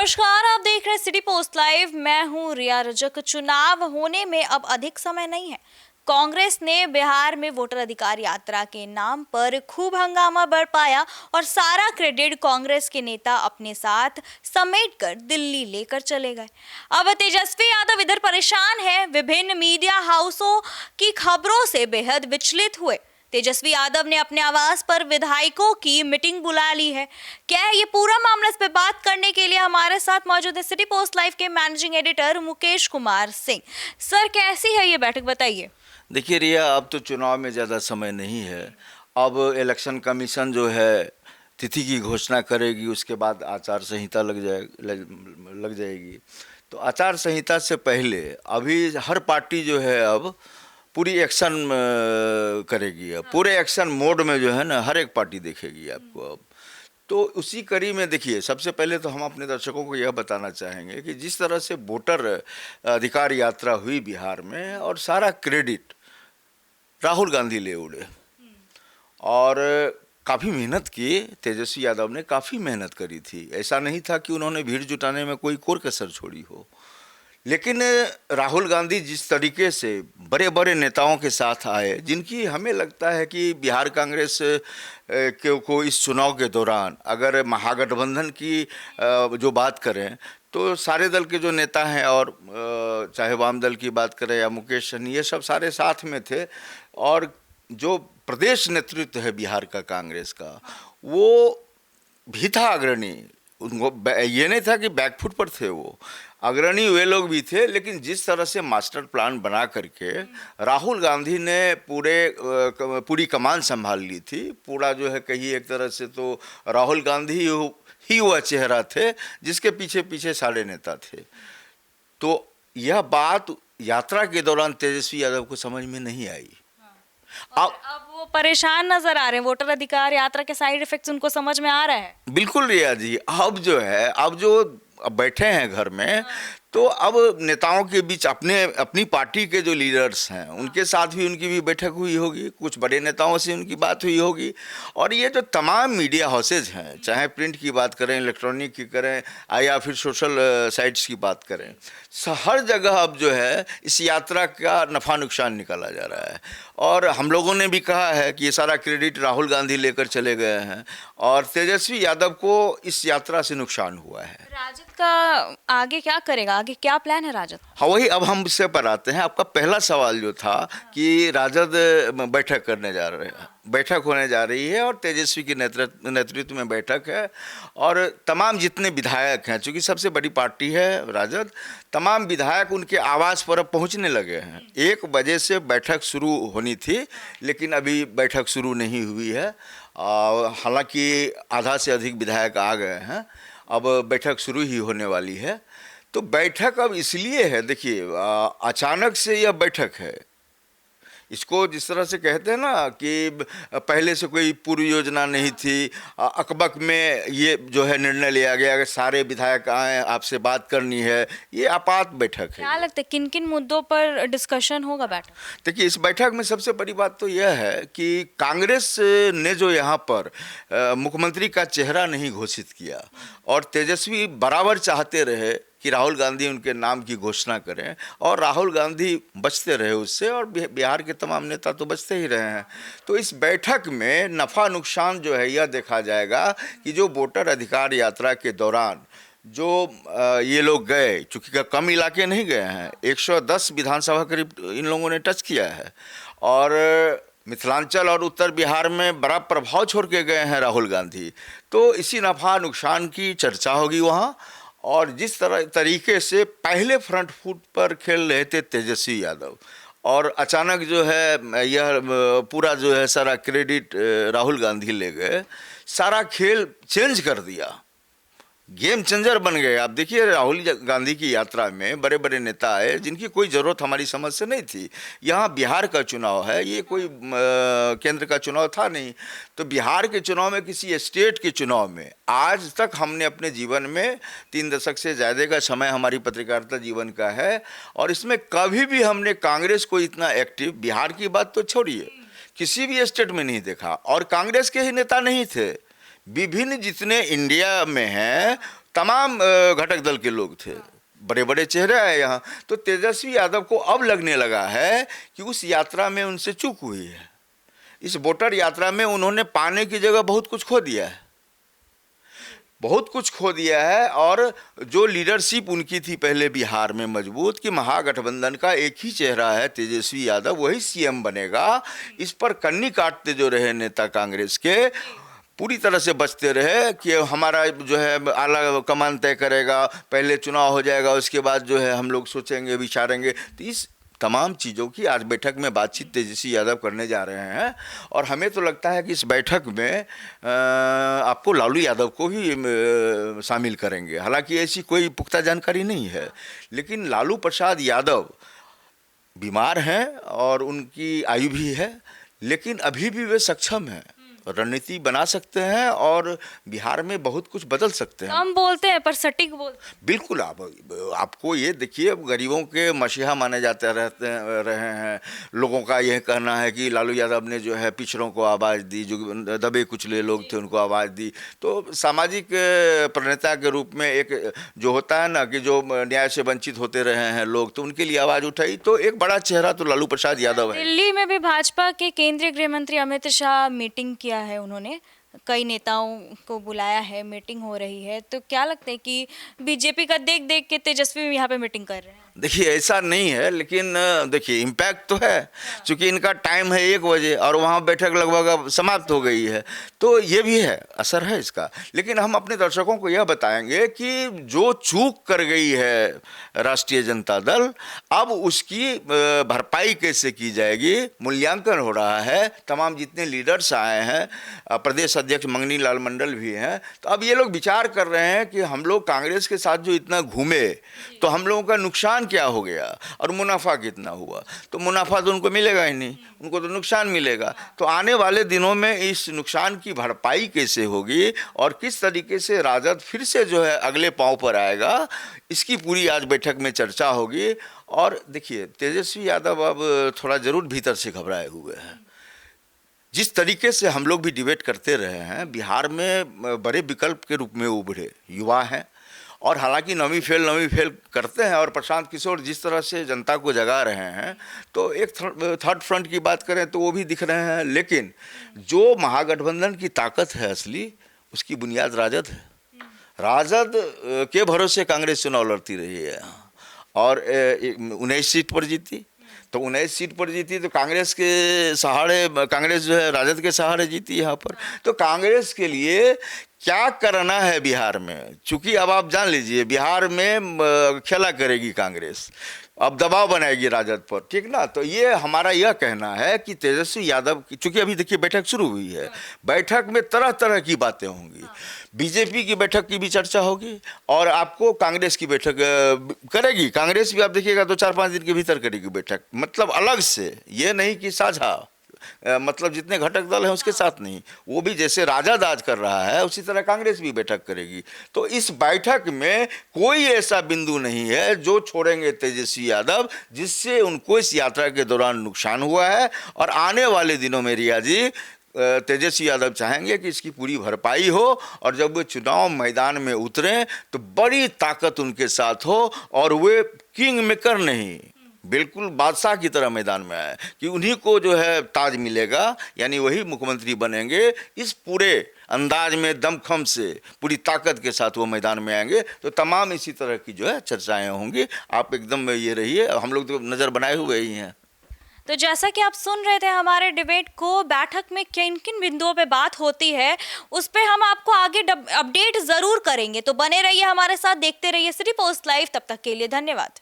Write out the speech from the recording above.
नमस्कार, आप देख रहे हैं सिटी पोस्ट लाइव। मैं हूं रिया रजक। चुनाव होने में अब अधिक समय नहीं है। कांग्रेस ने बिहार में वोटर अधिकार यात्रा के नाम पर खूब हंगामा बरपाया और सारा क्रेडिट कांग्रेस के नेता अपने साथ समेटकर दिल्ली लेकर चले गए। अब तेजस्वी यादव इधर परेशान है। विभिन्न मीडिया हाउसों की खबरों से बेहद विचलित हुए। तेजस्वी यादव ने अपने आवास पर विधायकों की मीटिंग बुला ली है। क्या है ये पूरा मामला, इस पे बात करने के लिए हमारे साथ मौजूद है सिटी पोस्ट लाइव के managing editor Mukesh Kumar Singh. Sir, कैसी है ये बैठक, बताइए। देखिए रिया, अब तो चुनाव में ज़्यादा समय नहीं है। अब इलेक्शन कमीशन जो है तिथि की घोषणा करेगी, उसके बाद आचार संहिता लग जाएगी। तो आचार संहिता से पहले अभी हर पार्टी जो है अब पूरी एक्शन करेगी। अब पूरे एक्शन मोड में जो है ना हर एक पार्टी देखेगी आपको। अब तो उसी कड़ी में देखिए, सबसे पहले तो हम अपने दर्शकों को यह बताना चाहेंगे कि जिस तरह से वोटर अधिकार यात्रा हुई बिहार में, और सारा क्रेडिट राहुल गांधी ले उड़े। और काफ़ी मेहनत की, तेजस्वी यादव ने काफ़ी मेहनत करी थी। ऐसा नहीं था कि उन्होंने भीड़ जुटाने में कोई कोर कसर छोड़ी हो। लेकिन राहुल गांधी जिस तरीके से बड़े बड़े नेताओं के साथ आए, जिनकी हमें लगता है कि बिहार कांग्रेस को इस चुनाव के दौरान अगर महागठबंधन की जो बात करें तो सारे दल के जो नेता हैं, और चाहे वाम दल की बात करें या मुकेश सहनी, ये सब सारे साथ में थे। और जो प्रदेश नेतृत्व है बिहार का कांग्रेस का, वो भी था अग्रणी। उनको ये नहीं था कि बैकफुट पर थे, वो अग्रणी वे लोग भी थे। लेकिन जिस तरह से मास्टर प्लान बना करके राहुल गांधी ने पूरी कमान संभाल ली थी। पूरा जो है कहीं एक तरह से तो राहुल गांधी ही वह चेहरा थे जिसके पीछे पीछे सारे नेता थे। तो यह बात यात्रा के दौरान तेजस्वी यादव को समझ में नहीं आई। अब वो परेशान नजर आ रहे हैं। वोटर अधिकार यात्रा के साइड इफेक्ट्स उनको समझ में आ रहे हैं। बिल्कुल रिया जी, अब जो है, अब बैठे हैं घर में, तो अब नेताओं के बीच अपनी पार्टी के जो लीडर्स हैं उनके साथ भी उनकी भी बैठक हुई होगी, कुछ बड़े नेताओं से उनकी बात हुई होगी। और ये जो तमाम मीडिया हाउसेज हैं, चाहे प्रिंट की बात करें, इलेक्ट्रॉनिक की करें, या फिर सोशल साइट्स की बात करें, हर जगह अब जो है इस यात्रा का नफ़ा नुकसान निकाला जा रहा है। और हम लोगों ने भी कहा है कि ये सारा क्रेडिट राहुल गांधी लेकर चले गए हैं, और तेजस्वी यादव को इस यात्रा से नुकसान हुआ है। राजद का आगे क्या करेगा, आगे क्या प्लान है राजद? हाँ, वही अब हम इससे पर आते हैं। आपका पहला सवाल जो था कि राजद बैठक करने जा रहे हैं, बैठक होने जा रही है, और तेजस्वी के नेतृत्व में बैठक है। और तमाम जितने विधायक हैं, चूँकि सबसे बड़ी पार्टी है राजद, तमाम विधायक उनके आवास पर अब पहुँचने लगे हैं। 1 बजे से बैठक शुरू होनी थी, लेकिन अभी बैठक शुरू नहीं हुई है। हालांकि आधा से अधिक विधायक आ गए हैं, अब बैठक शुरू ही होने वाली है। तो बैठक अब इसलिए है, देखिए, अचानक से यह बैठक है। इसको जिस तरह से कहते हैं ना कि पहले से कोई पूर्व योजना नहीं थी, अकबक में ये जो है निर्णय लिया गया कि सारे विधायक आए, आपसे बात करनी है। ये आपात बैठक है। क्या लगता है किन किन मुद्दों पर डिस्कशन होगा बैठक? देखिए, इस बैठक में सबसे बड़ी बात तो यह है कि कांग्रेस ने जो यहाँ पर मुख्यमंत्री का चेहरा नहीं घोषित किया, और तेजस्वी बराबर चाहते रहे कि राहुल गांधी उनके नाम की घोषणा करें, और राहुल गांधी बचते रहे उससे, और बिहार के तमाम नेता तो बचते ही रहे हैं। तो इस बैठक में नफ़ा नुकसान जो है यह देखा जाएगा कि जो वोटर अधिकार यात्रा के दौरान जो ये लोग गए, चूँकि कम इलाके नहीं गए हैं, 110 विधानसभा करीब इन लोगों ने टच किया है, और मिथिलांचल और उत्तर बिहार में बड़ा प्रभाव छोड़ के गए हैं राहुल गांधी। तो इसी नफ़ा नुकसान की चर्चा होगी वहाँ। और जिस तरीके से पहले फ्रंट फुट पर खेल रहे थे तेजस्वी यादव, और अचानक जो है यह पूरा जो है सारा क्रेडिट राहुल गांधी ले गए, सारा खेल चेंज कर दिया, गेम चेंजर बन गए। आप देखिए, राहुल गांधी की यात्रा में बड़े बड़े नेता आए जिनकी कोई ज़रूरत हमारी समझ से नहीं थी। यहाँ बिहार का चुनाव है, ये कोई केंद्र का चुनाव था नहीं। तो बिहार के चुनाव में, किसी स्टेट के चुनाव में, आज तक हमने अपने जीवन में 3 दशक से ज़्यादा का समय हमारी पत्रकारिता जीवन का है, और इसमें कभी भी हमने कांग्रेस को इतना एक्टिव, बिहार की बात तो छोड़िए, किसी भी स्टेट में नहीं देखा। और कांग्रेस के ही नेता नहीं थे, विभिन्न जितने इंडिया में हैं तमाम घटक दल के लोग थे, बड़े बड़े चेहरे आए यहाँ। तो तेजस्वी यादव को अब लगने लगा है कि उस यात्रा में उनसे चूक हुई है। इस वोटर यात्रा में उन्होंने पाने की जगह बहुत कुछ खो दिया है, बहुत कुछ खो दिया है। और जो लीडरशिप उनकी थी पहले बिहार में मजबूत, कि महागठबंधन का एक ही चेहरा है तेजस्वी यादव, वही सीएम बनेगा, इस पर कन्नी काटते जो रहे नेता कांग्रेस के, पूरी तरह से बचते रहे कि हमारा जो है आला कमान तय करेगा, पहले चुनाव हो जाएगा, उसके बाद जो है हम लोग सोचेंगे विचारेंगे। तो इस तमाम चीज़ों की आज बैठक में बातचीत तेजस्वी यादव करने जा रहे हैं। और हमें तो लगता है कि इस बैठक में आपको लालू यादव को भी शामिल करेंगे। हालांकि ऐसी कोई पुख्ता जानकारी नहीं है, लेकिन लालू प्रसाद यादव बीमार हैं और उनकी आयु भी है, लेकिन अभी भी वे सक्षम हैं, रणनीति बना सकते हैं और बिहार में बहुत कुछ बदल सकते हैं। हम बोलते हैं पर सटीक बोलते हैं। बिल्कुल। आपको ये देखिए, गरीबों के मसीहा माने जाते रहे हैं। लोगों का यह कहना है कि लालू यादव ने जो है पिछड़ों को आवाज़ दी, जो दबे कुचले लोग थे उनको आवाज़ दी। तो सामाजिक प्रणेता के रूप में एक जो होता है ना, कि जो न्याय से वंचित होते रहे हैं लोग, तो उनके लिए आवाज़ उठाई। तो एक बड़ा चेहरा तो लालू प्रसाद यादव है। दिल्ली में भी भाजपा के केंद्रीय गृह मंत्री अमित शाह मीटिंग किया है, उन्होंने कई नेताओं को बुलाया है, मीटिंग हो रही है। तो क्या लगता है कि बीजेपी का देख देख के तेजस्वी यहाँ पे मीटिंग कर रहे हैं? देखिए, ऐसा नहीं है, लेकिन देखिए इम्पैक्ट तो है, क्योंकि इनका टाइम है 1 बजे और वहाँ बैठक लगभग अब समाप्त हो गई है। तो ये भी है, असर है इसका। लेकिन हम अपने दर्शकों को यह बताएंगे कि जो चूक कर गई है राष्ट्रीय जनता दल, अब उसकी भरपाई कैसे की जाएगी, मूल्यांकन हो रहा है। तमाम जितने लीडर्स आए हैं, प्रदेश अध्यक्ष मंगनी लाल मंडल भी हैं, तो अब ये लोग विचार कर रहे हैं कि हम लोग कांग्रेस के साथ जो इतना घूमे, तो हम लोगों का नुकसान क्या हो गया और मुनाफा कितना हुआ। तो मुनाफा तो उनको मिलेगा ही नहीं, उनको तो नुकसान मिलेगा। तो आने वाले दिनों में इस नुकसान की भरपाई कैसे होगी और किस तरीके से राजद फिर से जो है अगले पांव पर आएगा, इसकी पूरी आज बैठक में चर्चा होगी। और देखिए, तेजस्वी यादव अब थोड़ा जरूर भीतर से घबराए हुए हैं। जिस तरीके से हम लोग भी डिबेट करते रहे हैं, बिहार में बड़े विकल्प के रूप में उभरे युवा हैं, और हालांकि नवी फेल करते हैं। और प्रशांत किशोर जिस तरह से जनता को जगा रहे हैं, तो एक थर्ड फ्रंट की बात करें तो वो भी दिख रहे हैं। लेकिन जो महागठबंधन की ताकत है असली, उसकी बुनियाद राजद है। राजद के भरोसे कांग्रेस चुनाव लड़ती रही है और 19 सीट पर जीती। तो 19 सीट पर जीती तो कांग्रेस के सहारे, कांग्रेस जो है राजद के सहारे जीती यहाँ पर। तो कांग्रेस के लिए क्या करना है बिहार में, चूंकि अब आप जान लीजिए बिहार में खेला करेगी कांग्रेस, अब दबाव बनाएगी राजद पर, ठीक ना। तो ये हमारा यह कहना है कि तेजस्वी यादव की, चूंकि अभी देखिए बैठक शुरू हुई है, बैठक में तरह तरह की बातें होंगी। बीजेपी की बैठक की भी चर्चा होगी और आपको कांग्रेस की बैठक करेगी। कांग्रेस भी आप देखिएगा तो 4-5 दिन के भीतर करेगी बैठक, मतलब अलग से, ये नहीं कि साझा, मतलब जितने घटक दल हैं उसके साथ नहीं। वो भी जैसे राजद आज कर रहा है उसी तरह कांग्रेस भी बैठक करेगी। तो इस बैठक में कोई ऐसा बिंदु नहीं है जो छोड़ेंगे तेजस्वी यादव, जिससे उनको इस यात्रा के दौरान नुकसान हुआ है। और आने वाले दिनों में रिया जी, तेजस्वी यादव चाहेंगे कि इसकी पूरी भरपाई हो, और जब वो चुनाव मैदान में उतरें तो बड़ी ताकत उनके साथ हो और वे किंग मेकर नहीं, बिल्कुल बादशाह की तरह मैदान में आए, कि उन्हीं को जो है ताज मिलेगा, यानी वही मुख्यमंत्री बनेंगे। इस पूरे अंदाज में, दमखम से, पूरी ताकत के साथ वो मैदान में आएंगे। तो तमाम इसी तरह की जो है चर्चाएं होंगी। आप एकदम ये रहिए, हम लोग तो नज़र बनाए हुए ही हैं। तो जैसा कि आप सुन रहे थे हमारे डिबेट को, बैठक में किन किन बिंदुओं पे बात होती है उस पे हम आपको आगे अपडेट जरूर करेंगे। तो बने रहिए हमारे साथ, देखते रहिए सिटी पोस्ट लाइव। तब तक के लिए धन्यवाद।